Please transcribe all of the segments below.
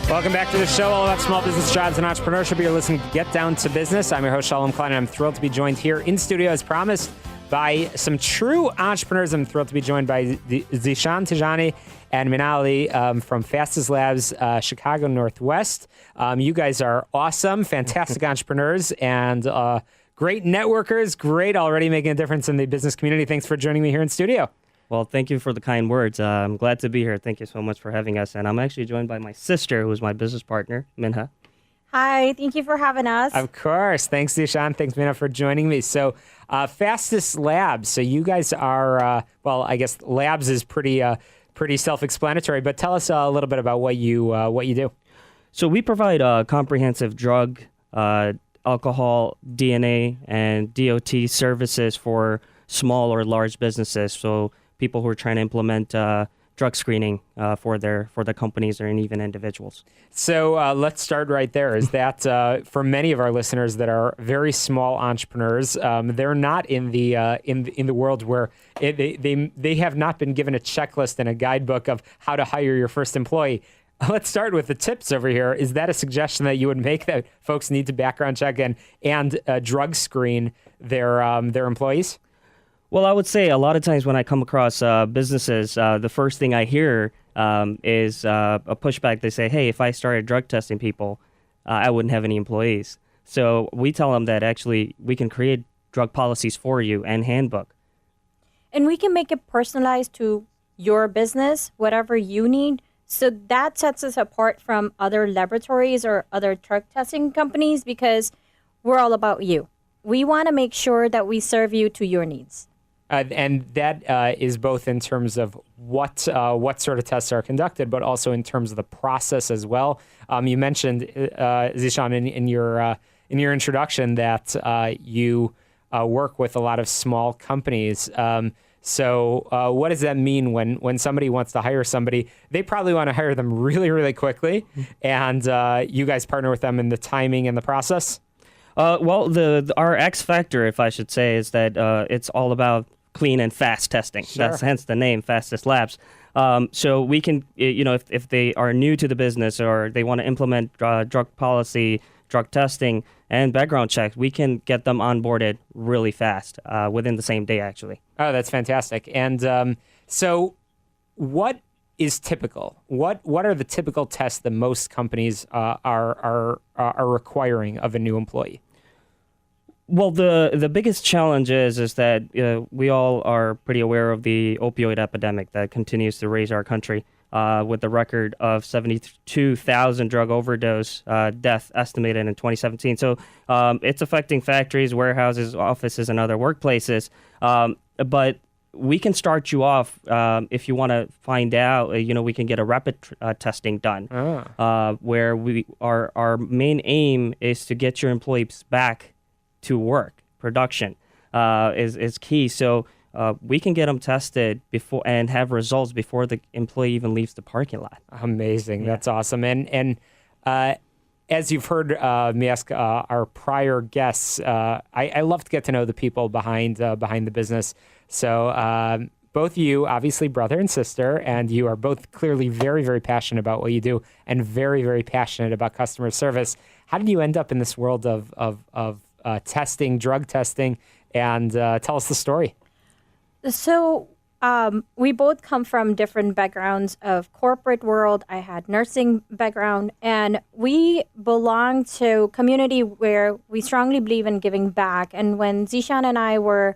Welcome back to the show, all about small business, jobs, and entrepreneurship. You're listening to Get Down to Business. I'm your host, Shalom, Klein, and I'm thrilled to be joined here in studio, as promised, by some true entrepreneurs. I'm thrilled to be joined by Zeeshan, Tejani, and Minha from Fastest Labs, Chicago Northwest. You guys are awesome, fantastic entrepreneurs, and great networkers. Great, already making a difference in the business community. Thanks for joining me here in studio. Well, thank you for the kind words. I'm glad to be here. Thank you so much for having us. And I'm actually joined by my sister, who is my business partner, Minha. Hi, thank you for having us. Of course. Thanks, Zeeshan. Thanks, Minha, for joining me. So, Fastest Labs. So you guys are, well, I guess labs is pretty self-explanatory, but tell us a little bit about what you do. So we provide comprehensive drug, alcohol, DNA, and DOT services for small or large businesses. So people who are trying to implement drug screening for their companies or even individuals. So let's start right there. Is that for many of our listeners that are very small entrepreneurs, they're not in the world where they have not been given a checklist and a guidebook of how to hire your first employee. Let's start with the tips over here. Is that a suggestion that you would make, that folks need to background check and drug screen their employees? Well, I would say a lot of times when I come across businesses, the first thing I hear is a pushback. They say, hey, if I started drug testing people, I wouldn't have any employees. So we tell them that actually we can create drug policies for you and handbook. And we can make it personalized to your business, whatever you need. So that sets us apart from other laboratories or other drug testing companies, because we're all about you. We want to make sure that we serve you to your needs. And that is both in terms of what sort of tests are conducted, but also in terms of the process as well. You mentioned, Zeeshan, in your introduction that you work with a lot of small companies. So what does that mean when somebody wants to hire somebody? They probably want to hire them really, really quickly, and you guys partner with them in the timing and the process? Well, our X factor, if I should say, is that it's all about clean and fast testing. Sure. That's hence the name, Fastest Labs. So we can, if they are new to the business or they want to implement drug policy, drug testing, and background checks, we can get them onboarded really fast, within the same day, actually. Oh, that's fantastic. And so what is typical? What are the typical tests that most companies are requiring of a new employee? Well, the biggest challenge is that we all are pretty aware of the opioid epidemic that continues to raise our country, with the record of 72,000 drug overdose death estimated in 2017. So it's affecting factories, warehouses, offices, and other workplaces. But we can start you off if you want to find out. We can get a rapid testing done, where our main aim is to get your employees back to work. Production is key. So we can get them tested before and have results before the employee even leaves the parking lot. Amazing. Yeah. That's awesome. And as you've heard me ask our prior guests, I love to get to know the people behind the business. So both of you, obviously brother and sister, and you are both clearly very, very passionate about what you do and very, very passionate about customer service. How did you end up in this world of testing, drug testing, and tell us the story. So we both come from different backgrounds of corporate world. I had nursing background, and we belong to community where we strongly believe in giving back. And when Zeeshan and I were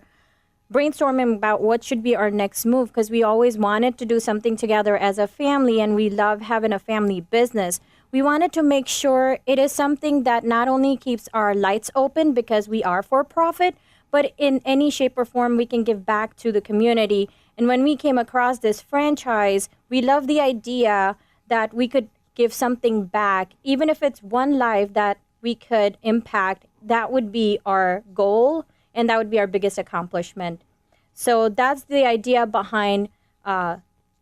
brainstorming about what should be our next move, because we always wanted to do something together as a family, and we love having a family business. We wanted to make sure it is something that not only keeps our lights open because we are for profit, but in any shape or form we can give back to the community. And when we came across this franchise, we love the idea that we could give something back, even if it's one life that we could impact. That would be our goal, and that would be our biggest accomplishment. So that's the idea behind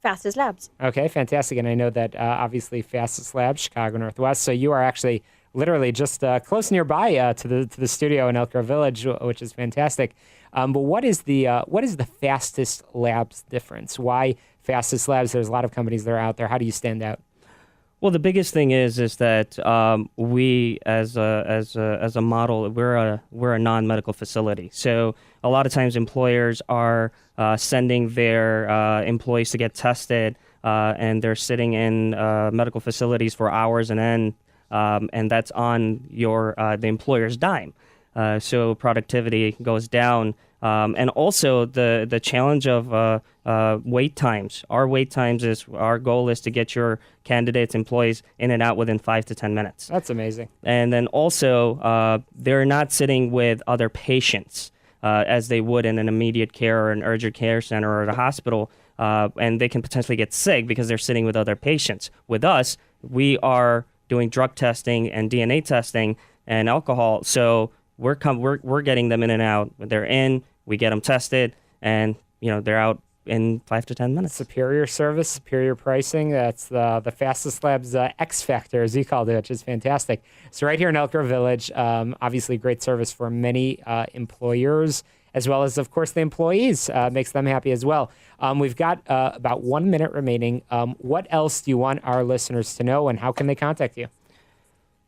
Fastest Labs. Okay, fantastic. And I know that obviously Fastest Labs, Chicago Northwest. So you are actually literally just close nearby to the studio in Elk Grove Village, which is fantastic. But what is the Fastest Labs difference? Why Fastest Labs? There's a lot of companies that are out there. How do you stand out? Well, the biggest thing is that we, as a model, we're a non-medical facility. So a lot of times employers are sending their employees to get tested, and they're sitting in medical facilities for hours on end, and that's on the employer's dime. So productivity goes down. And also the challenge of wait times. Our goal is to get your candidates, employees in and out within 5 to 10 minutes. That's amazing. And then also they're not sitting with other patients as they would in an immediate care or an urgent care center or at a hospital. And they can potentially get sick because they're sitting with other patients. With us, we are doing drug testing and DNA testing and alcohol. So we're getting them in and out. They're in, we get them tested, and they're out in 5 to 10 minutes. Superior service, superior pricing. That's the Fastest Labs X Factor, as you called it, which is fantastic. So right here in Elk Grove Village, obviously great service for many employers, as well as, of course, the employees. Makes them happy as well. We've got about 1 minute remaining. What else do you want our listeners to know, and how can they contact you?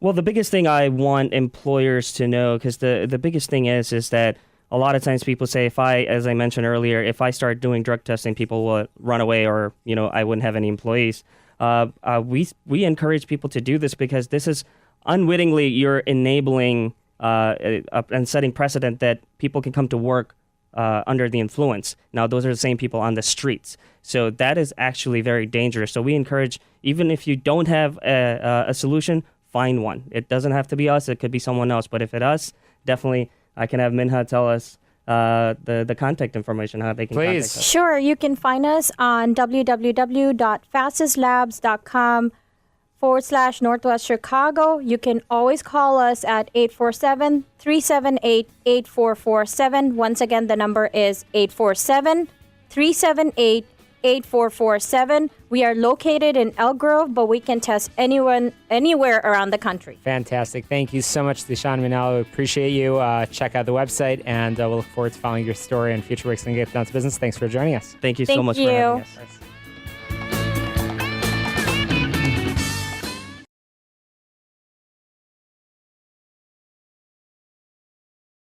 Well, the biggest thing I want employers to know, because the biggest thing is that a lot of times people say, as I mentioned earlier, if I start doing drug testing, people will run away, or I wouldn't have any employees. We encourage people to do this because this is unwittingly you're enabling and setting precedent that people can come to work under the influence. Now, those are the same people on the streets. So that is actually very dangerous. So we encourage, even if you don't have a solution, find one. It doesn't have to be us. It could be someone else. But if it's us, definitely I can have Minha tell us the contact information, how they can contact us. Sure. You can find us on www.fastestlabs.com/Northwest Chicago. You can always call us at 847-378-8447. Once again, the number is 847-378-8447. We are located in Elk Grove, but we can test anyone, anywhere around the country. Fantastic. Thank you so much, Zeeshan Minha. We appreciate you. Check out the website, and we'll look forward to following your story and future weeks and get down to business. Thanks for joining us. Thank you so much for having us.